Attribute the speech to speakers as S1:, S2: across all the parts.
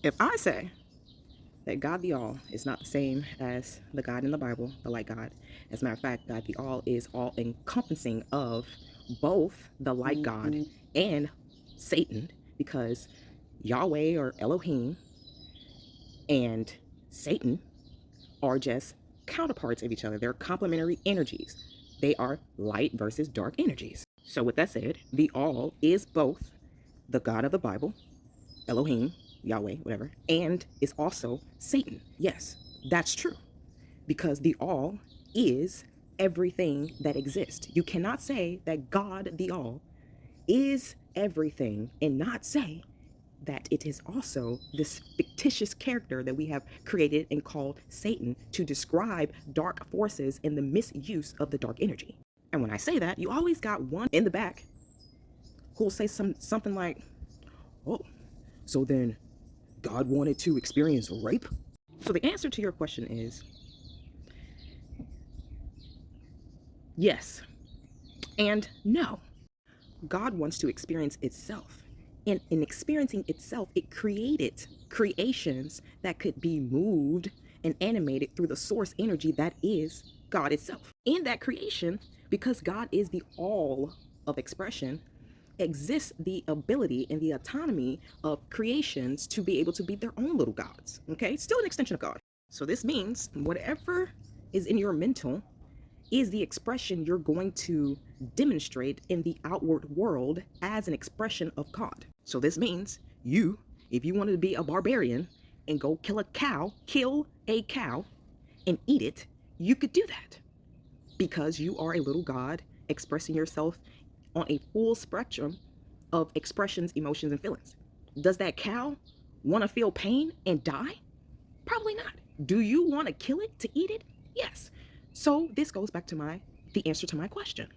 S1: If I say that God the All is not the same as the God in the Bible, the light God, as a matter of fact, God the All is all encompassing of both the light God and Satan, because Yahweh or Elohim and Satan are just counterparts of each other. They're complementary energies. They are light versus dark energies. So with that said, the All is both the God of the Bible, Elohim, Yahweh, whatever, and is also Satan. Yes, that's true, because the All is everything that exists. You cannot say that God the All is everything and not say that it is also this fictitious character that we have created and called Satan to describe dark forces and the misuse of the dark energy. And when I say that, you always got one in the back who will say something like, oh, so then God wanted to experience rape? So the answer to your question is yes and no. God wants to experience itself. And in experiencing itself, it created creations that could be moved and animated through the source energy that is God itself. In that creation, because God is the all of expression, exists the ability and the autonomy of creations to be able to be their own little gods. Okay, still an extension of God. So this means whatever is in your mental is the expression you're going to demonstrate in the outward world as an expression of God. So this means you, if you wanted to be a barbarian and go kill a cow and eat it, you could do that because you are a little God expressing yourself on a full spectrum of expressions, emotions, and feelings. Does that cow want to feel pain and die? Probably not. Do you want to kill it to eat it? Yes. So this goes back to the answer to my question.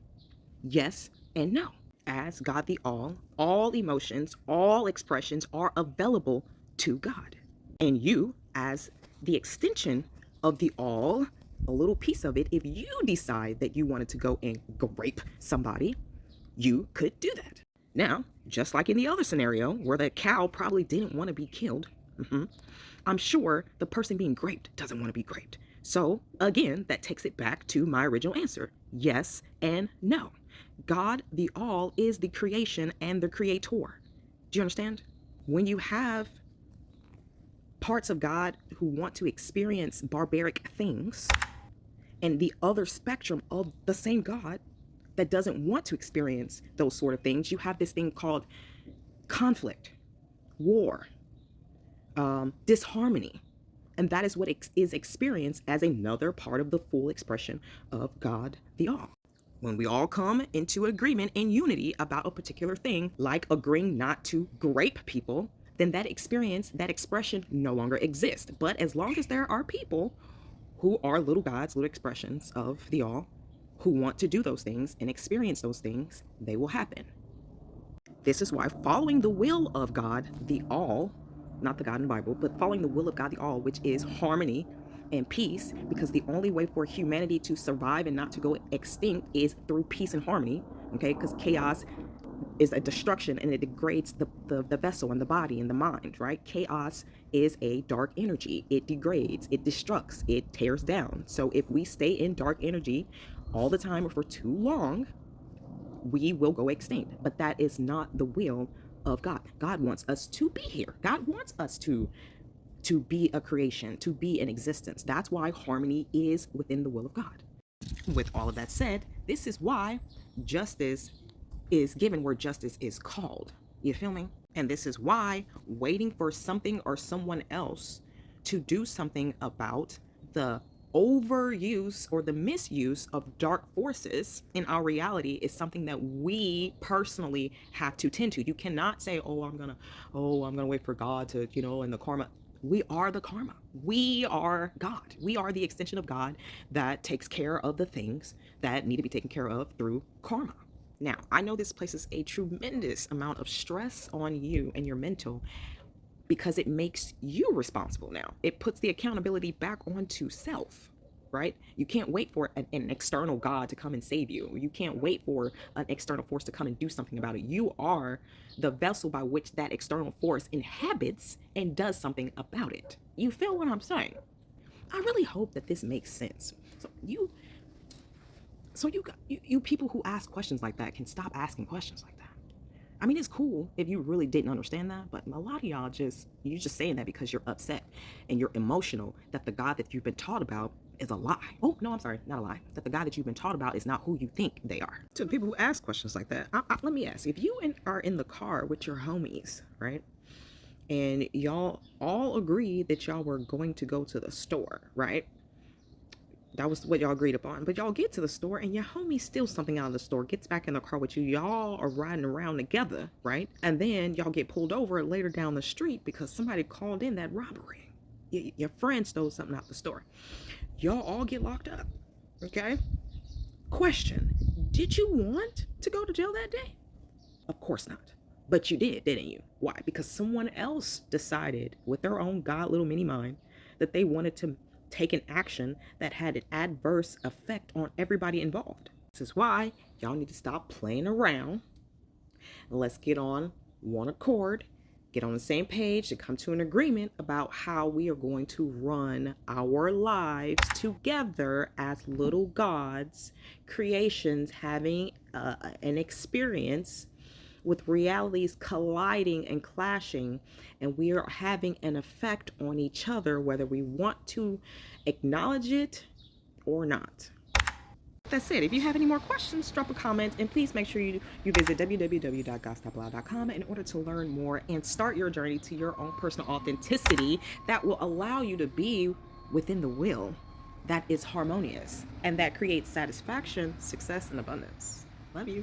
S1: Yes and no. As God the all emotions, all expressions are available to God. And you, as the extension of the all, a little piece of it, if you decide that you wanted to go and rape somebody, you could do that. Now, just like in the other scenario where the cow probably didn't want to be killed, I'm sure the person being raped doesn't want to be raped. So again, that takes it back to my original answer. Yes and no. God, the all, is the creation and the creator. Do you understand? When you have parts of God who want to experience barbaric things and the other spectrum of the same God that doesn't want to experience those sort of things, you have this thing called conflict, war, disharmony. And that is what is experienced as another part of the full expression of God the All. When we all come into agreement and unity about a particular thing, like agreeing not to grape people, then that experience, that expression no longer exists. But as long as there are people who are little gods, little expressions of the All, who want to do those things and experience those things, they will happen. This is why following the will of God, the All, not the God in the Bible, but following the will of God, the All, which is harmony and peace, because the only way for humanity to survive and not to go extinct is through peace and harmony, okay? Because chaos is a destruction and it degrades the vessel and the body and the mind, right? Chaos is a dark energy. It degrades, it destructs, it tears down. So if we stay in dark energy all the time or for too long, we will go extinct. But that is not the will of God. God wants us to be here. God wants us to be a creation, to be in existence. That's why harmony is within the will of God. With all of that said, this is why justice is given where justice is called. You feel me? And this is why waiting for something or someone else to do something about the overuse or the misuse of dark forces in our reality is something that we personally have to tend to. You cannot say, I'm gonna wait for God to, and the karma. We are the karma. We are God. We are the extension of God that takes care of the things that need to be taken care of through karma. Now, I know this places a tremendous amount of stress on you and your mental because it makes you responsible now. It puts the accountability back onto self. right? You can't wait for an external God to come and save you. You can't wait for an external force to come and do something about it. You are the vessel by which that external force inhabits and does something about it. You feel what I'm saying? I really hope that this makes sense. So you people who ask questions like that can stop asking questions like that. I mean, it's cool if you really didn't understand that, but a lot of y'all you're just saying that because you're upset and you're emotional that the God that you've been taught about is a lie. Oh, no, I'm sorry, not a lie. That the God that you've been taught about is not who you think they are. To the people who ask questions like that, let me ask, if you are in the car with your homies, right? And y'all all agree that y'all were going to go to the store, right? That was what y'all agreed upon. But y'all get to the store and your homie steals something out of the store, gets back in the car with you. Y'all are riding around together, right? And then y'all get pulled over later down the street because somebody called in that robbery. Your friend stole something out the store. Y'all all get locked up, okay? Question, did you want to go to jail that day? Of course not. But you did, didn't you? Why? Because someone else decided with their own God little mini mind that they wanted to take an action that had an adverse effect on everybody involved. This is why y'all need to stop playing around and let's get on one accord, get on the same page, and come to an agreement about how we are going to run our lives together as little gods, creations having an experience with realities colliding and clashing, and we are having an effect on each other whether we want to acknowledge it or not. That's it. If you have any more questions, drop a comment, and please make sure you visit www.GodstyleBilal.com in order to learn more and start your journey to your own personal authenticity that will allow you to be within the will that is harmonious and that creates satisfaction, success, and abundance. Love you.